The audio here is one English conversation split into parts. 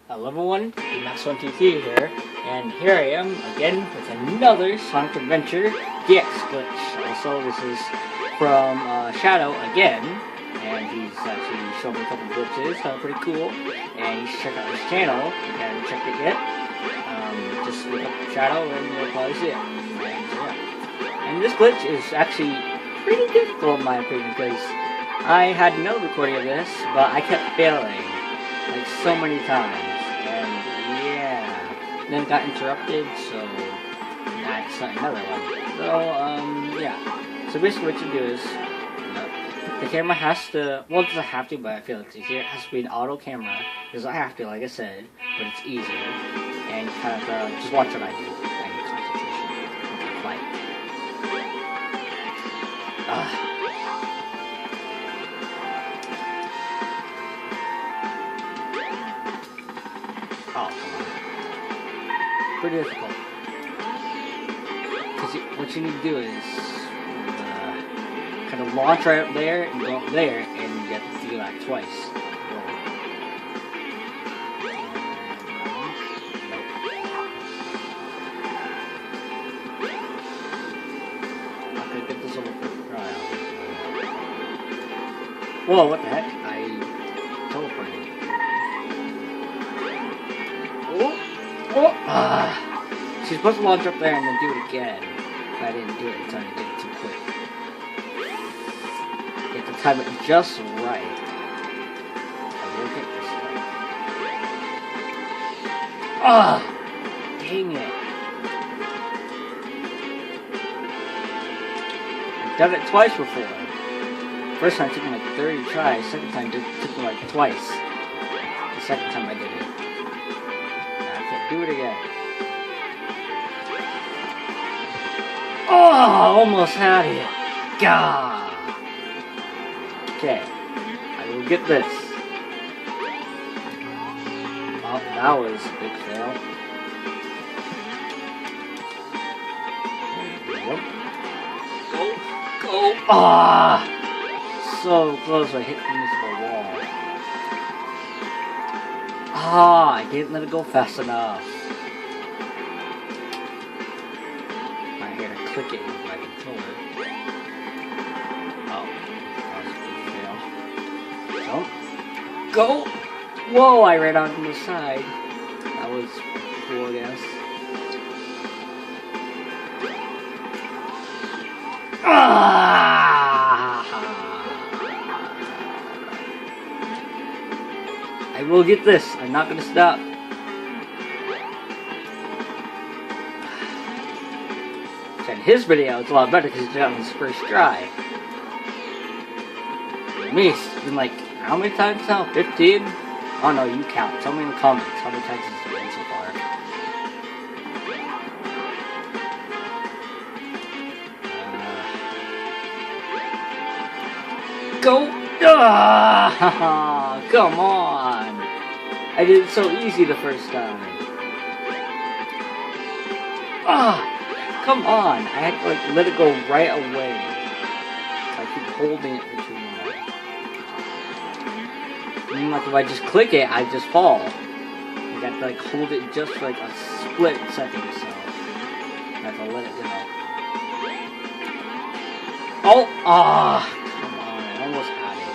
Level 1, Max123 here, and here I am again with another Sonic Adventure DX glitch. Also, this is from Shadow again, and he's actually showing me a couple glitches, pretty cool. And you should check out his channel if you haven't checked it yet. Just look up Shadow and you'll probably see it. And this glitch is actually pretty difficult in my opinion, because I had another recording of this, but I kept failing like so many times. Then it got interrupted, so that's another one. So, yeah. So basically what you do is, the camera has to, well, it doesn't have to, but I feel it's easier. It has to be an auto camera, because I have to, like I said, but it's easier. And kind of, just watch what I do. I need concentration. Okay, quiet. Oh, come on. Pretty difficult. Because what you need to do is kind of launch right up there and go up there, and you have to do that twice. Not gonna get this over quick trial. Whoa, what the heck? I teleported. She's supposed to launch up there and then do it again. But I didn't do it until I did it too quick. You have to time it just right. I will get this stuff. Dang it. I've done it twice before. First time it took me like 30 tries. Second time it took me like twice. The second time I did it. Do it again. Oh, almost had it. God. Okay. I will get this. Oh, that was a big fail. Go. Ah! So close, I hit the wall. I didn't let it go fast enough. I gotta click it with my controller. Oh, that was a big fail. Jump. Go! Whoa, I ran out on the side. That was cool, I guess. I will get this. I'm not going to stop. In his video, it's a lot better because he did it on his first try. Me, it's been like, how many times now? 15? Oh no, you count. Tell me in the comments how many times it's been so far. Go! Come on! I did it so easy the first time. Come on! I had to like let it go right away. I keep holding it for too long. And like if I just click it, I just fall. I got to like hold it just for like a split second or so. I have to let it go. Oh! Come on, I almost had it.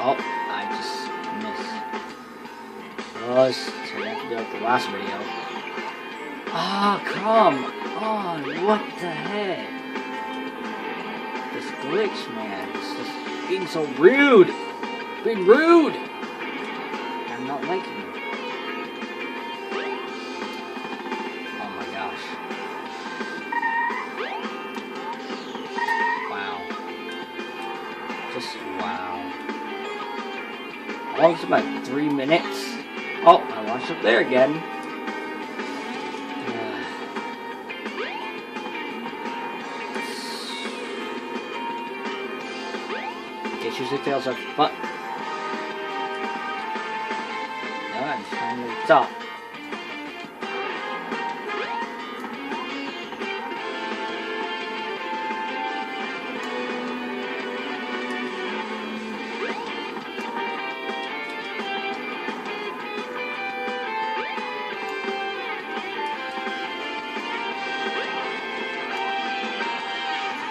Oh, I just missed. Oh, this turned out to be like the last video. Come on, what the heck? This glitch, man, it's just being so rude. Being rude. I'm not liking it. Oh my gosh. Wow. Just wow. Almost about 3 minutes. Oh, I launched up there again. It usually fails our butt. No, I'm trying to stop.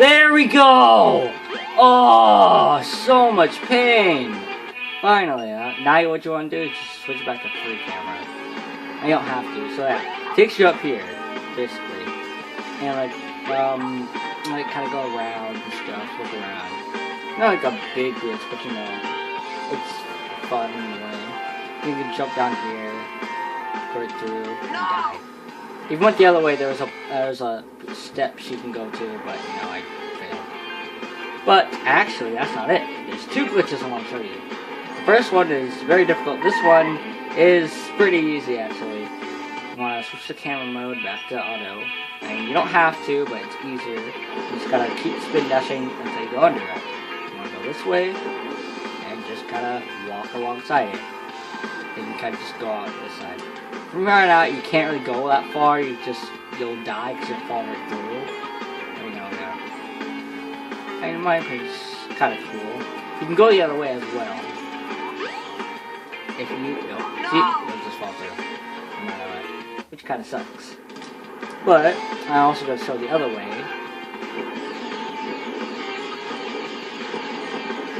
There we go! Oh, so much pain! Finally, now what you want to do is just switch back to free camera. And you don't have to, so yeah. Takes you up here, basically. And like kind of go around and stuff, look around. Not like a big glitch, but you know, it's fun in a way. You can jump down here, go right through, and die. If you went the other way, there's a step she can go to, but you know, I failed. But actually, that's not it. There's two glitches I want to show you. The first one is very difficult. This one is pretty easy, actually. You want to switch the camera mode back to auto. And you don't have to, but it's easier. You just gotta keep spin dashing until you go under it. You want to go this way, and just kind of walk alongside it. Then you kind of just go out this side. From here on out, you can't really go that far. You'll die because you'll fall right through. You know, yeah. And in my opinion, it's kind of cool. You can go the other way as well. If you see, you'll just fall through. No matter what, which kind of sucks. But I also gotta show the other way.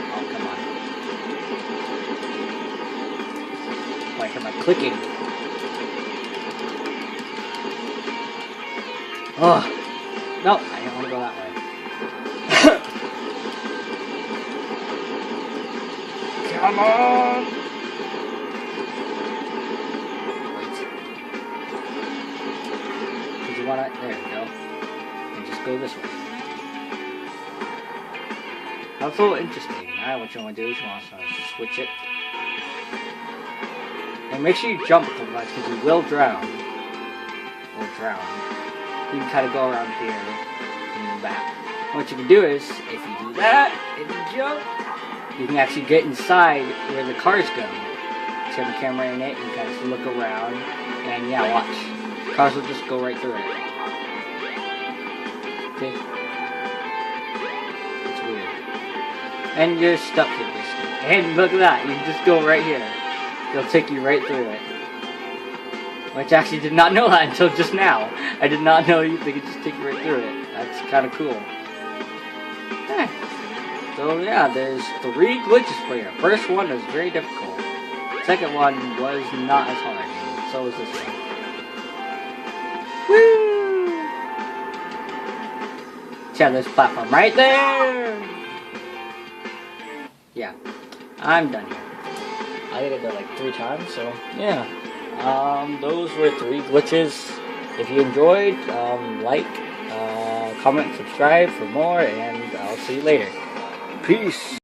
Oh, come on. Why am I clicking? Oh, no, I didn't want to go that way. Come on! Wait. Did you want to? There we go. And just go this way. That's a little interesting. Now what you want to do is you want to switch it. And make sure you jump a couple times because you will drown. Or drown. You can kind of go around here and back. What you can do is, if you do that, and you jump, you can actually get inside where the cars go. Just have the camera in it, and kind of look around, and yeah, watch. Cars will just go right through it. Okay? It's weird. And you're stuck here, basically. And look at that, you can just go right here. It'll take you right through it. Which I actually did not know that until just now. I did not know they could just take you right through it. That's kind of cool. Okay. So yeah, there's 3 glitches for you. First one was very difficult. Second one was not as hard. So was this one. Woo! Yeah, this platform right there! Yeah. I'm done here. I did it like 3 times, so yeah. Those were 3 glitches. If you enjoyed, like, comment, subscribe for more, and I'll see you later. Peace!